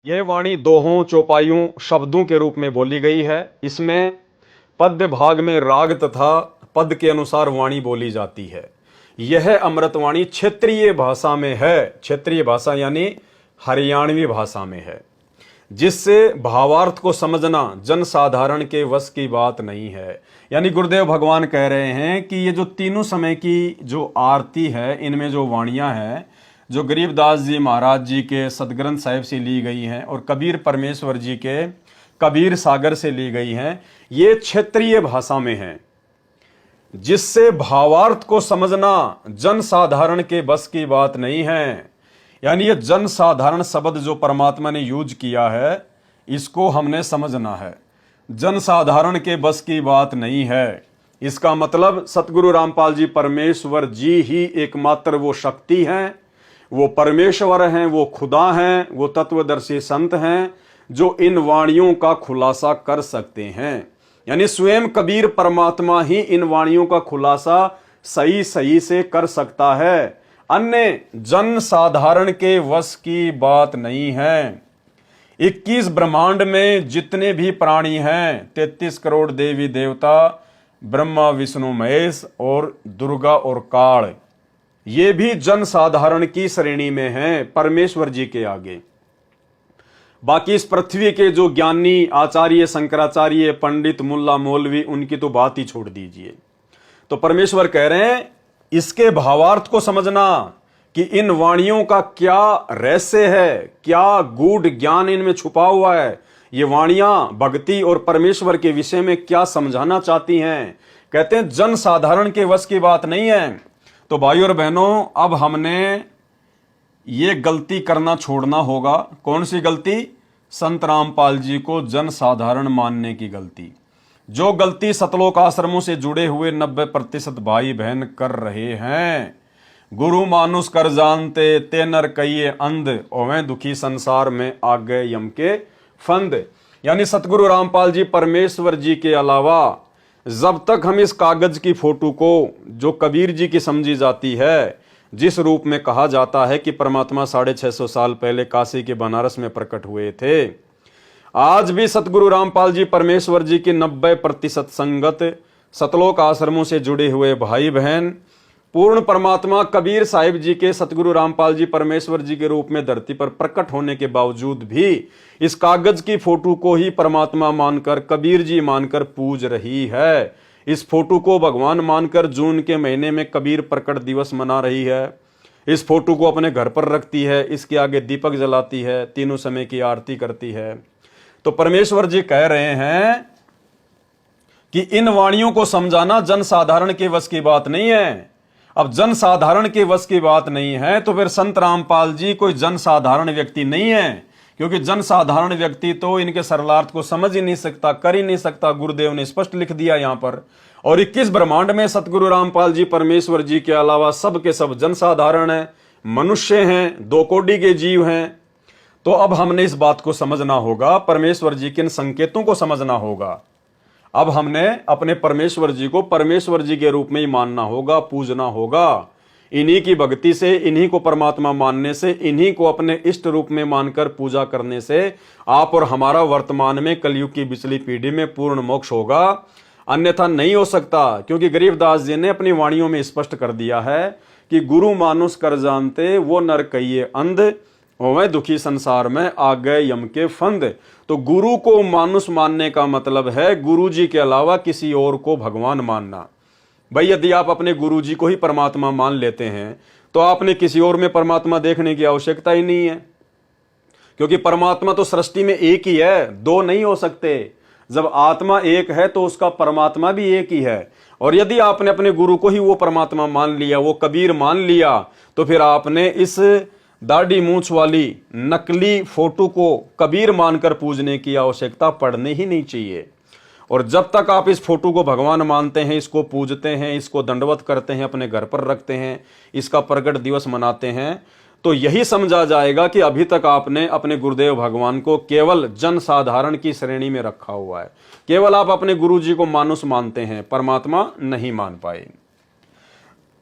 यह वाणी दोहों चौपाइयों शब्दों के रूप में बोली गई है। इसमें पद्य भाग में राग तथा पद के अनुसार वाणी बोली जाती है। यह अमृतवाणी क्षेत्रीय भाषा में है। क्षेत्रीय भाषा यानी हरियाणवी भाषा में है, जिससे भावार्थ को समझना जनसाधारण के वश की बात नहीं है। यानी गुरुदेव भगवान कह रहे हैं कि ये जो तीनों समय की जो आरती है, इनमें जो वाणियां हैं, जो गरीबदास जी महाराज जी के सदग्रंथ साहिब से ली गई हैं और कबीर परमेश्वर जी के कबीर सागर से ली गई हैं, ये क्षेत्रीय भाषा में हैं, जिससे भावार्थ को समझना जनसाधारण के बस की बात नहीं है। यानी ये जनसाधारण शब्द जो परमात्मा ने यूज किया है, इसको हमने समझना है। जनसाधारण के बस की बात नहीं है। इसका मतलब सतगुरु रामपाल जी परमेश्वर जी ही एकमात्र वो शक्ति हैं, वो परमेश्वर हैं, वो खुदा हैं, वो तत्वदर्शी संत हैं जो इन वाणियों का खुलासा कर सकते हैं। यानी स्वयं कबीर परमात्मा ही इन वाणियों का खुलासा सही सही से कर सकता है, अन्य जन साधारण के वश की बात नहीं है। 21 ब्रह्मांड में जितने भी प्राणी हैं, 33 करोड़ देवी देवता, ब्रह्मा विष्णु महेश और दुर्गा और काल, ये भी जन साधारण की श्रेणी में हैं परमेश्वर जी के आगे। बाकी इस पृथ्वी के जो ज्ञानी आचार्य शंकराचार्य पंडित मुल्ला मौलवी, उनकी तो बात ही छोड़ दीजिए। तो परमेश्वर कह रहे हैं इसके भावार्थ को समझना कि इन वाणियों का क्या रहस्य है, क्या गूढ़ ज्ञान इनमें छुपा हुआ है। ये वाणियां भक्ति और परमेश्वर के विषय में क्या समझाना चाहती हैं। कहते हैं जन साधारण के वश की बात नहीं है। तो भाइयों और बहनों, अब हमने ये गलती करना छोड़ना होगा। कौन सी गलती? संत रामपाल जी को जन साधारण मानने की गलती। जो गलती सतलोक आश्रमों से जुड़े हुए 90% भाई बहन कर रहे हैं। गुरु मानुष कर जानते ते नर कहिए अंध, ओवें दुखी संसार में आ गए यम के फंद। यानी सतगुरु रामपाल जी परमेश्वर जी के अलावा जब तक हम इस कागज की फोटो को, जो कबीर जी की समझी जाती है, जिस रूप में कहा जाता है कि परमात्मा 650 साल पहले काशी के बनारस में प्रकट हुए थे, आज भी सतगुरु रामपाल जी परमेश्वर जी की 90% संगत सतलोक आश्रमों से जुड़े हुए भाई बहन पूर्ण परमात्मा कबीर साहिब जी के सतगुरु रामपाल जी परमेश्वर जी के रूप में धरती पर प्रकट होने के बावजूद भी इस कागज की फोटो को ही परमात्मा मानकर, कबीर जी मानकर पूज रही है। इस फोटो को भगवान मानकर जून के महीने में कबीर प्रकट दिवस मना रही है। इस फोटो को अपने घर पर रखती है, इसके आगे दीपक जलाती है, तीनों समय की आरती करती है। तो परमेश्वर जी कह रहे हैं कि इन वाणियों को समझाना जनसाधारण के वश की बात नहीं है। अब जनसाधारण के वश की बात नहीं है तो फिर संत रामपाल जी कोई जनसाधारण व्यक्ति नहीं है, क्योंकि जनसाधारण व्यक्ति तो इनके सरलार्थ को समझ ही नहीं सकता, कर ही नहीं सकता। गुरुदेव ने स्पष्ट लिख दिया यहां पर। और 21 ब्रह्मांड में सतगुरु रामपाल जी परमेश्वर जी के अलावा सब के सब जनसाधारण हैं, मनुष्य हैं, 2 कोटि के जीव हैं। तो अब हमने इस बात को समझना होगा, परमेश्वर जी के इन संकेतों को समझना होगा। अब हमने अपने परमेश्वर जी को परमेश्वर जी के रूप में ही मानना होगा, पूजना होगा। इन्हीं की भक्ति से, इन्हीं को परमात्मा मानने से, इन्हीं को अपने इष्ट रूप में मानकर पूजा करने से आप और हमारा वर्तमान में कलयुग की पिछली पीढ़ी में पूर्ण मोक्ष होगा। अन्यथा नहीं हो सकता, क्योंकि गरीबदास जी ने अपनी वाणियों में स्पष्ट कर दिया है कि गुरु मानुष कर जानते वो नर कहिए अंध, वह दुखी संसार में आ गए यम के फंद। तो गुरु को मानुष मानने का मतलब है गुरु जी के अलावा किसी और को भगवान मानना। भाई यदि आप अपने गुरु जी को ही परमात्मा मान लेते हैं तो आपने किसी और में परमात्मा देखने की आवश्यकता ही नहीं है, क्योंकि परमात्मा तो सृष्टि में एक ही है, 2 नहीं हो सकते। जब आत्मा एक है तो उसका परमात्मा भी एक ही है। और यदि आपने अपने गुरु को ही वो परमात्मा मान लिया, वो कबीर मान लिया, तो फिर आपने इस दाढ़ी मूंछ वाली नकली फोटो को कबीर मानकर पूजने की आवश्यकता पड़ने ही नहीं चाहिए। और जब तक आप इस फोटो को भगवान मानते हैं, इसको पूजते हैं, इसको दंडवत करते हैं, अपने घर पर रखते हैं, इसका प्रकट दिवस मनाते हैं, तो यही समझा जाएगा कि अभी तक आपने अपने गुरुदेव भगवान को केवल जन साधारण की श्रेणी में रखा हुआ है। केवल आप अपने गुरु जी को मानुष मानते हैं, परमात्मा नहीं मान पाए।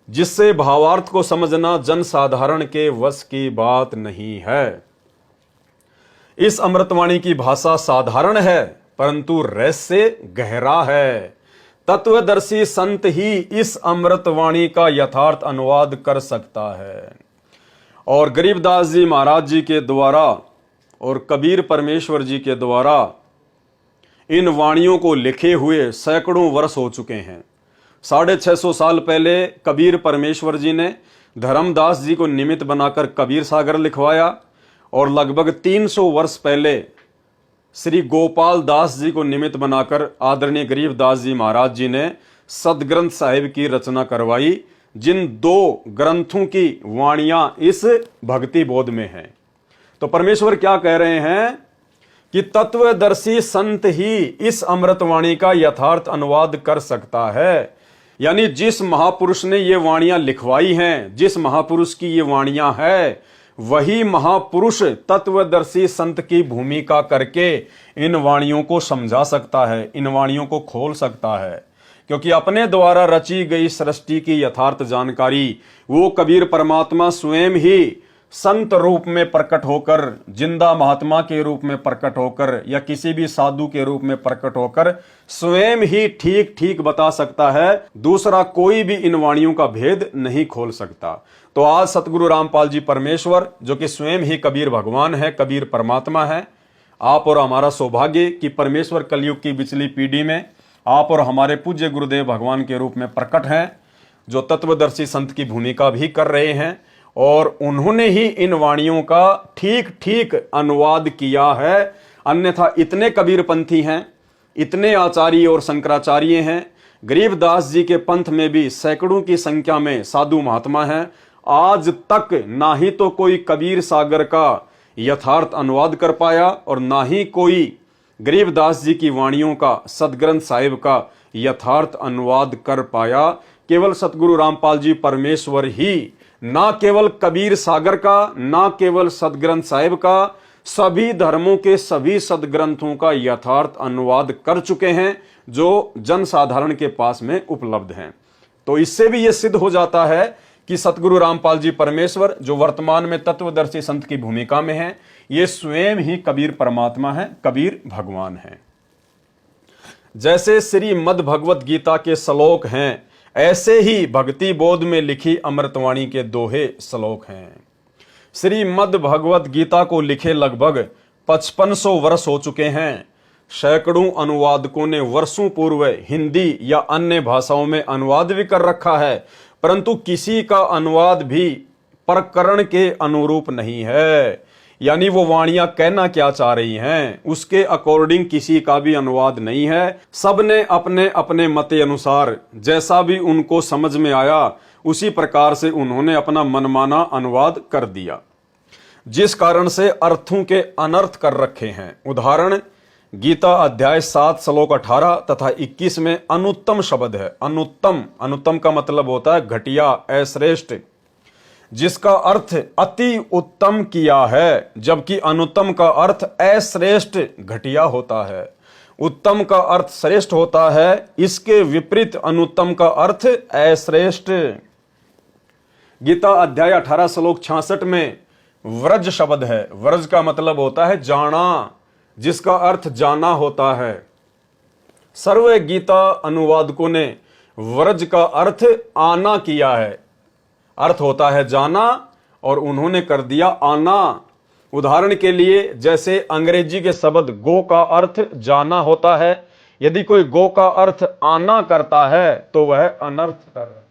जिससे भावार्थ को समझना जन साधारण के वश की बात नहीं है। इस अमृतवाणी की भाषा साधारण है परंतु रहस्य गहरा है। तत्वदर्शी संत ही इस अमृतवाणी का यथार्थ अनुवाद कर सकता है। और गरीबदास जी महाराज जी के द्वारा और कबीर परमेश्वर जी के द्वारा इन वाणियों को लिखे हुए सैकड़ों वर्ष हो चुके हैं। 650 साल पहले कबीर परमेश्वर जी ने धर्मदास जी को निमित्त बनाकर कबीर सागर लिखवाया और लगभग 300 वर्ष पहले श्री गोपाल दास जी को निमित्त बनाकर आदरणीय गरीबदास जी महाराज जी ने सदग्रंथ साहिब की रचना करवाई, जिन 2 ग्रंथों की वाणियां इस भक्ति बोध में हैं। तो परमेश्वर क्या कह रहे हैं कि तत्वदर्शी संत ही इस अमृतवाणी का यथार्थ अनुवाद कर सकता है। यानी जिस महापुरुष ने ये वाणियां लिखवाई हैं, जिस महापुरुष की ये वाणियां है, वही महापुरुष तत्वदर्शी संत की भूमिका करके इन वाणियों को समझा सकता है, इन वाणियों को खोल सकता है। क्योंकि अपने द्वारा रची गई सृष्टि की यथार्थ जानकारी वो कबीर परमात्मा स्वयं ही संत रूप में प्रकट होकर, जिंदा महात्मा के रूप में प्रकट होकर या किसी भी साधु के रूप में प्रकट होकर स्वयं ही ठीक ठीक बता सकता है। दूसरा कोई भी इन वाणियों का भेद नहीं खोल सकता। तो आज सतगुरु रामपाल जी परमेश्वर, जो कि स्वयं ही कबीर भगवान है, कबीर परमात्मा है, आप और हमारा सौभाग्य कि परमेश्वर कलयुग की पिछली पीढ़ी में आप और हमारे पूज्य गुरुदेव भगवान के रूप में प्रकट हैं, जो तत्वदर्शी संत की भूमिका भी कर रहे हैं। और उन्होंने ही इन वाणियों का ठीक ठीक अनुवाद किया है। अन्यथा इतने कबीरपंथी हैं, इतने आचार्य और शंकराचार्य हैं, गरीबदास जी के पंथ में भी सैकड़ों की संख्या में साधु महात्मा हैं। आज तक ना ही तो कोई कबीर सागर का यथार्थ अनुवाद कर पाया और ना ही कोई गरीबदास जी की वाणियों का, सदग्रंथ साहिब का यथार्थ अनुवाद कर पाया। केवल सतगुरु रामपाल जी परमेश्वर ही ना केवल कबीर सागर का, ना केवल सदग्रंथ साहिब का, सभी धर्मों के सभी सदग्रंथों का यथार्थ अनुवाद कर चुके हैं, जो जन साधारण के पास में उपलब्ध हैं। तो इससे भी यह सिद्ध हो जाता है कि सतगुरु रामपाल जी परमेश्वर, जो वर्तमान में तत्वदर्शी संत की भूमिका में हैं, ये स्वयं ही कबीर परमात्मा है, कबीर भगवान है। जैसे श्री मद् भगवत गीता के श्लोक हैं, ऐसे ही भक्ति बोध में लिखी अमृतवाणी के दोहे श्लोक हैं। श्री मद् भगवत गीता को लिखे लगभग 5500 वर्ष हो चुके हैं। सैकड़ों अनुवादकों ने वर्षों पूर्व हिंदी या अन्य भाषाओं में अनुवाद भी कर रखा है, परंतु किसी का अनुवाद भी प्रकरण के अनुरूप नहीं है। यानी वो वाणियां कहना क्या चाह रही हैं, उसके अकॉर्डिंग किसी का भी अनुवाद नहीं है। सबने अपने अपने मत अनुसार जैसा भी उनको समझ में आया उसी प्रकार से उन्होंने अपना मनमाना अनुवाद कर दिया, जिस कारण से अर्थों के अनर्थ कर रखे हैं। उदाहरण, गीता अध्याय 7 श्लोक 18 तथा 21 में अनुत्तम शब्द है। अनुत्तम का मतलब होता है घटिया, अश्रेष्ठ, जिसका अर्थ अति उत्तम किया है, जबकि अनुत्तम का अर्थ अश्रेष्ठ, घटिया होता है। उत्तम का अर्थ श्रेष्ठ होता है, इसके विपरीत अनुत्तम का अर्थ अश्रेष्ठ। गीता अध्याय 18 श्लोक 66 में व्रज शब्द है। व्रज का मतलब होता है जाना, जिसका अर्थ जाना होता है। सर्व गीता अनुवादकों ने व्रज का अर्थ आना किया है, अर्थ होता है जाना, और उन्होंने कर दिया आना। उदाहरण के लिए, जैसे अंग्रेजी के शब्द गो का अर्थ जाना होता है, यदि कोई गो का अर्थ आना करता है तो वह अनर्थ कर